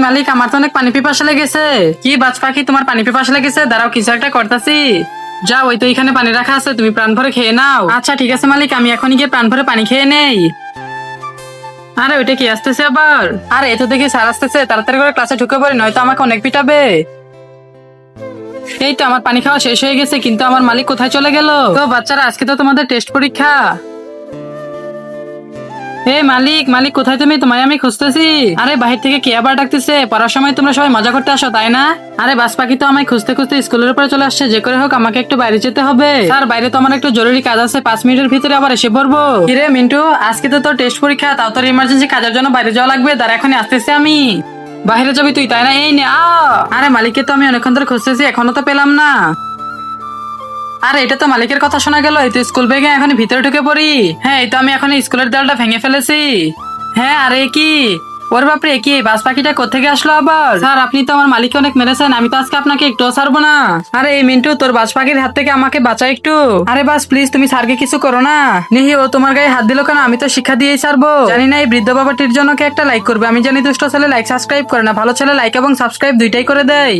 মালিক, আমার তো অনেক পানি পিপাসা লেগেছে। কি বাজ পাখি, তোমার পানি পিপাসা লেগেছে? দাঁড়াও, কিছু একটা করতেছি। যাও, ওই তো এখানে পানি রাখা আছে, তুমি প্রাণ ভরে খেয়ে নাও। আচ্ছা ঠিক আছে মালিক, আমি এখন গিয়ে প্রাণ ভরে পানি খেয়ে নেই। আরে ওইটা কি আসতেছে আবার? আরে এত দেখি স্যার আসতেছে, তাড়াতাড়ি করে ক্লাসে ঢুকে পড়ি, নয়তো আমাকে অনেক পিটাবে। এই তো আমার পানি খাওয়া শেষ হয়ে গেছে, কিন্তু আমার মালিক কোথায় চলে গেল? তো বাচ্চারা, আজকে তো তোমাদের টেস্ট পরীক্ষা। এই মালিক, মালিক কোথায় তুমি? তোমায় আমি খুঁজতেছি। আরে বাহির থেকে কে আবার ডাকতেছে? পড়ার সময় তোমরা সবাই মজা করতে আসো, তাই না? আরে বাস পাখি তো আমায় খুঁজতে খুঁজতে স্কুলের উপরে চলে আসছে। যে করে হোক আমাকে একটু বাইরে যেতে হবে। স্যার, বাইরে তো আমার একটু জরুরি কাজ আছে, 5 মিনিটের ভিতরে আবার এসে পড়বো। কিরে মিন্টু, আজকে তো তোর টেস্ট পরীক্ষা, তাও তোর ইমার্জেন্সি কাজের জন্য বাইরে যাওয়া লাগবে। তার এখনই আসতেছি আমি। বাইরে যাবি তুই, তাই না? এই নে আরে মালিককে তো আমি অনেকক্ষণ ধরে খুঁজতেছি, এখনো তো পেলাম না। আরে এটা তো মালিকের কথা শোনা গেল। এই তো স্কুল ভেঙে এখন ভিতরে ঢুকে পড়ি। হ্যাঁ, এই তো আমি এখন স্কুলের দেওয়ালটা ভেঙে ফেলেছি। হ্যাঁ, আরে কি? ওর বাপরে, কি বাস পাখিটা কোত্থেকে আসলো আবার? স্যার, আপনি তো আমার মালিককে অনেক মেরেছেন, আমি তো আজকে আপনাকে একটুও ছাড়বো না। আরে এই মিন্টু, তোর বাস পাখির হাত থেকে আমাকে বাঁচা একটু। আরে বাস প্লিজ, তুমি স্যারকে কিছু করো না। নেহি, ও তোমার গায়ে হাত দিল কেন? আমি তো শিক্ষা দিয়েই ছাড়বো। জানি না এই বৃদ্ধ বাবাটির জন্য কে একটা লাইক করবে। আমি জানি দুষ্ট ছেলে লাইক সাবস্ক্রাইব করে না, ভালো ছেলে লাইক এবং সাবস্ক্রাইব দুইটাই করে দেয়।